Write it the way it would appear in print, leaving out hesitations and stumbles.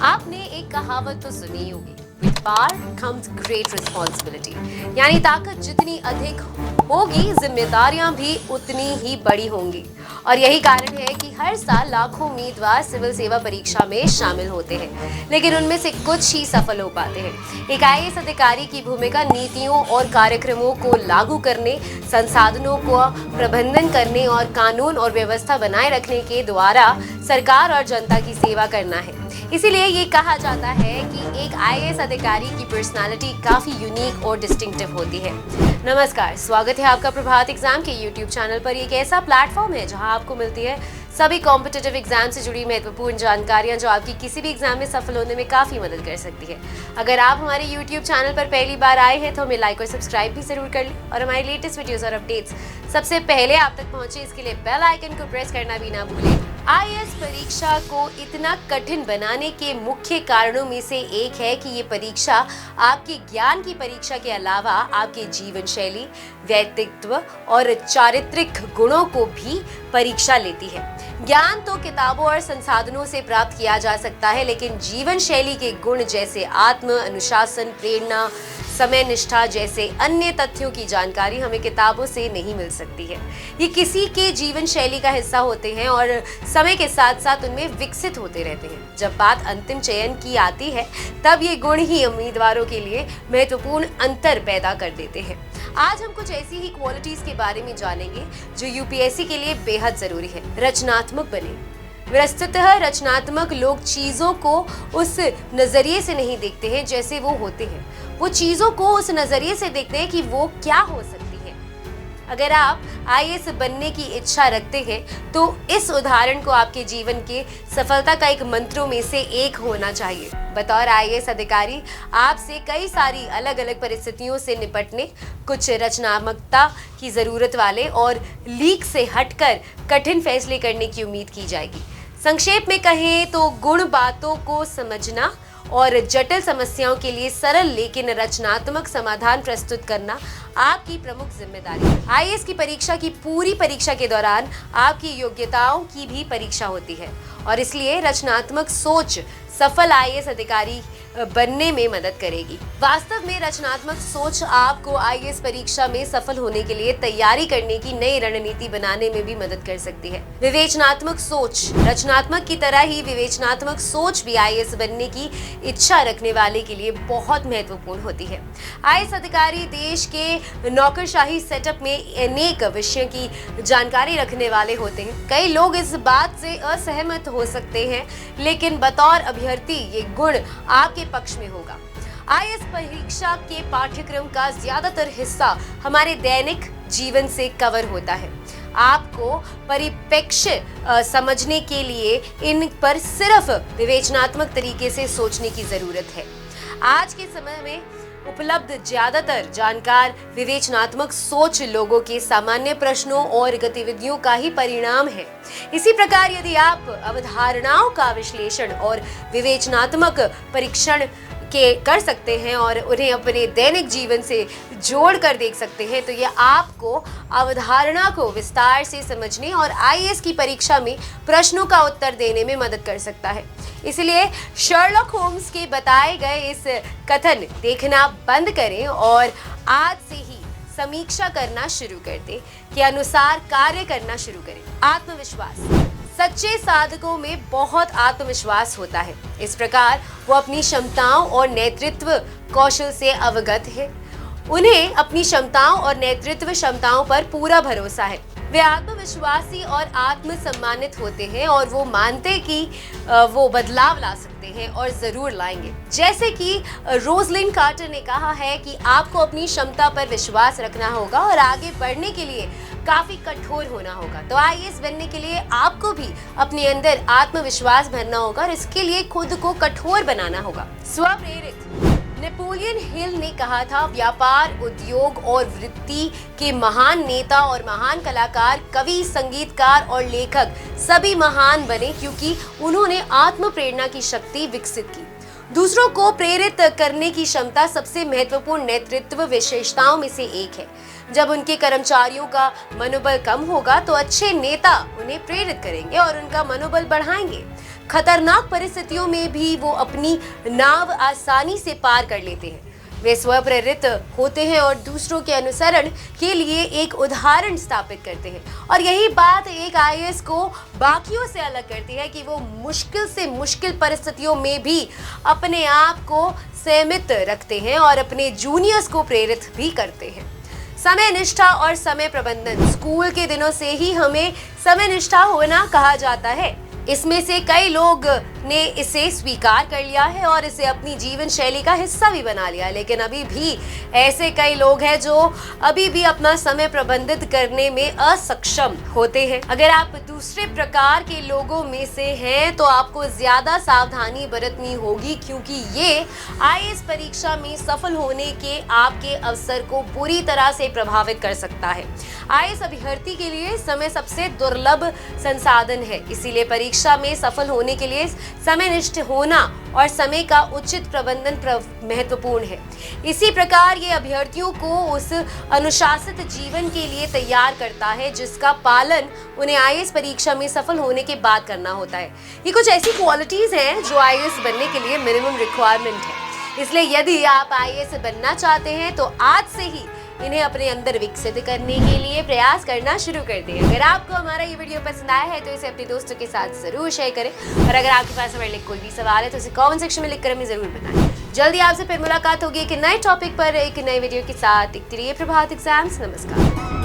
आपने एक कहावत तो सुनी होगी, with power comes great responsibility. यानी ताकत जितनी अधिक होगी, जिम्मेदारियां भी उतनी ही बड़ी होंगी। और यही कारण है कि हर साल लाखों उम्मीदवार सिविल सेवा परीक्षा में शामिल होते हैं, लेकिन उनमें से कुछ ही सफल हो पाते हैं। एक आईएएस अधिकारी की भूमिका नीतियों और कार्यक्रमों को लागू करने, संसाधनों को प्रबंधन करने और कानून और व्यवस्था बनाए रखने के द्वारा सरकार और जनता की सेवा करना है। इसीलिए ये कहा जाता है कि एक आईएएस अधिकारी की पर्सनालिटी काफी यूनिक और डिस्टिंक्टिव होती है। नमस्कार, स्वागत है आपका प्रभात एग्जाम के यूट्यूब चैनल पर। एक ऐसा प्लेटफॉर्म है जहां आपको मिलती है सभी कॉम्पिटिटिव एग्जाम से जुड़ी महत्वपूर्ण जानकारियां जो आपकी किसी भी एग्जाम में सफल होने में काफी मदद कर सकती है। अगर आप हमारे यूट्यूब चैनल पर पहली बार आए हैं तो हमें लाइक और सब्सक्राइब भी जरूर कर लें और हमारी लेटेस्ट वीडियोस और अपडेट्स सबसे पहले आप तक पहुंचे, इसके लिए बेल आइकन को प्रेस करना भी ना भूलें। आईएएस परीक्षा को इतना कठिन बनाने के मुख्य कारणों में से एक है कि ये परीक्षा आपके ज्ञान की परीक्षा के अलावा आपके जीवन शैली, व्यक्तित्व और चारित्रिक गुणों को भी परीक्षा लेती है। ज्ञान तो किताबों और संसाधनों से प्राप्त किया जा सकता है, लेकिन जीवन शैली के गुण जैसे आत्म अनुशासन, प्रेरणा, समय निष्ठा जैसे अन्य तथ्यों की जानकारी हमें किताबों से नहीं मिल सकती है। ये किसी के जीवन शैली का हिस्सा होते हैं और समय के साथ साथ उनमें विकसित होते रहते हैं। जब बात अंतिम चयन की आती है, तब ये गुण ही उम्मीदवारों के लिए महत्वपूर्ण अंतर पैदा कर देते हैं। आज हम कुछ ऐसी ही क्वालिटीज के बारे में जानेंगे जो यूपीएससी के लिए बेहद जरूरी है। रचनात्मक बने। वस्तुतः रचनात्मक लोग चीजों को उस नजरिए से नहीं देखते हैं जैसे वो होते हैं, वो चीजों को उस नजरिए से देखते हैं कि वो क्या हो सकती है। अगर आप आईएएस बनने की इच्छा रखते हैं तो इस उदाहरण को आपके जीवन के सफलता का एक मंत्रों में से एक होना चाहिए। बतौर आईएएस अधिकारी आपसे कई सारी अलग अलग परिस्थितियों से निपटने, कुछ रचनात्मकता की जरूरत वाले और लीक से हटकर कठिन फैसले करने की उम्मीद की जाएगी। संक्षेप में कहें तो गुण बातों को समझना और जटिल समस्याओं के लिए सरल लेकिन रचनात्मक समाधान प्रस्तुत करना आपकी प्रमुख जिम्मेदारी है। आईएएस की परीक्षा की पूरी परीक्षा के दौरान आपकी योग्यताओं की भी परीक्षा होती है और इसलिए रचनात्मक सोच सफल आईएएस अधिकारी बनने में मदद करेगी। वास्तव में रचनात्मक सोच आपको आईएएस परीक्षा में सफल होने के लिए तैयारी करने की नई रणनीति बनाने में भी मदद कर सकती है। विवेचनात्मक सोच। रचनात्मक की तरह ही विवेचनात्मक सोच भी आईएएस बनने की इच्छा रखने वाले के लिए बहुत महत्वपूर्ण होती है। आईएएस अधिकारी देश के नौकरशाही सेटअप में अनेक विषयों की जानकारी रखने वाले होते हैं। कई लोग इस बात से असहमत हो सकते हैं, लेकिन बतौर अभ्यर्थी ये गुण आपके पक्ष में होगा। आईएएस परीक्षा के पाठ्यक्रम का ज्यादातर हिस्सा हमारे दैनिक जीवन से कवर होता है। आपको परिप्रेक्ष्य समझने के लिए इन पर सिर्फ विवेचनात्मक तरीके से सोचने की जरूरत है। आज के समय में उपलब्ध ज्यादातर जानकार विवेचनात्मक सोच लोगों के सामान्य प्रश्नों और गतिविधियों का ही परिणाम है। इसी प्रकार यदि आप अवधारणाओं का विश्लेषण और विवेचनात्मक परीक्षण के कर सकते हैं और उन्हें अपने दैनिक जीवन से जोड़ कर देख सकते हैं, तो यह आपको अवधारणा को विस्तार से समझने और आईएएस की परीक्षा में प्रश्नों का उत्तर देने में मदद कर सकता है। इसलिए शर्लॉक होम्स के बताए गए इस कथन देखना बंद करें और आज से ही समीक्षा करना शुरू कर दें के अनुसार कार्य करना शुरू करें। आत्मविश्वास। सच्चे साधकों में बहुत आत्मविश्वास होता है। इस प्रकार वो अपनी क्षमताओं और नेतृत्व कौशल से अवगत है। उन्हें अपनी क्षमताओं और नेतृत्व क्षमताओं पर पूरा भरोसा है। वे आत्मविश्वासी और आत्मसम्मानित होते हैं और वो मानते कि वो बदलाव ला सकते हैं और जरूर लाएंगे। जैसे कि रोजलिन कार्टर ने कहा है कि आपको अपनी क्षमता पर विश्वास रखना होगा और आगे बढ़ने के लिए काफी कठोर होना होगा। तो आईएएस बनने के लिए आपको भी अपने अंदर आत्मविश्वास भरना होगा और इसके लिए खुद को कठोर बनाना होगा। स्वप्रेरित। नेपोलियन हिल ने कहा था, व्यापार, उद्योग और वृत्ति के महान नेता और महान कलाकार, कवि, संगीतकार और लेखक सभी महान बने क्योंकि उन्होंने आत्म प्रेरणा की शक्ति विकसित की। दूसरों को प्रेरित करने की क्षमता सबसे महत्वपूर्ण नेतृत्व विशेषताओं में से एक है। जब उनके कर्मचारियों का मनोबल कम होगा तो अच्छे नेता उन्हें प्रेरित करेंगे और उनका मनोबल बढ़ाएंगे। खतरनाक परिस्थितियों में भी वो अपनी नाव आसानी से पार कर लेते हैं। वे स्वप्रेरित होते हैं और दूसरों के अनुसरण के लिए एक उदाहरण स्थापित करते हैं। और यही बात एक आईएएस को बाकियों से अलग करती है कि वो मुश्किल से मुश्किल परिस्थितियों में भी अपने आप को संयमित रखते हैं और अपने जूनियर्स को प्रेरित भी करते हैं। समय निष्ठा और समय प्रबंधन। स्कूल के दिनों से ही हमें समय निष्ठा होना कहा जाता है। इसमें से कई लोग ने इसे स्वीकार कर लिया है और इसे अपनी जीवन शैली का हिस्सा भी बना लिया है, लेकिन अभी भी ऐसे कई लोग हैं जो अभी भी अपना समय प्रबंधित करने में असक्षम होते हैं। अगर आप दूसरे प्रकार के लोगों में से हैं तो आपको ज्यादा सावधानी बरतनी होगी, क्योंकि ये आईएएस परीक्षा में सफल होने के आपके अवसर को बुरी तरह से प्रभावित कर सकता है। आईएएस अभ्यर्थी के लिए समय सबसे दुर्लभ संसाधन है, इसीलिए परीक्षा में सफल होने के लिए समयनिष्ठ होना और समय का उचित प्रबंधन महत्वपूर्ण है। इसी प्रकार ये अभ्यर्थियों को उस अनुशासित जीवन के लिए तैयार करता है जिसका पालन उन्हें आईएएस परीक्षा में सफल होने के बाद करना होता है। ये कुछ ऐसी क्वालिटीज हैं जो आईएएस बनने के लिए मिनिमम रिक्वायरमेंट है। इसलिए यदि आप आईएएस बनना चाहते हैं तो आज से ही इन्हें अपने अंदर विकसित करने के लिए प्रयास करना शुरू कर दें। अगर आपको हमारा ये वीडियो पसंद आया है तो इसे अपने दोस्तों के साथ जरूर शेयर करें और अगर आपके पास हमारे लिए कोई भी सवाल है तो इसे कमेंट सेक्शन में लिखकर हमें जरूर बताएं। जल्दी आपसे फिर मुलाकात होगी एक नए टॉपिक पर एक नए वीडियो के साथ। देखते रहिए प्रभात एग्जाम्स। नमस्कार।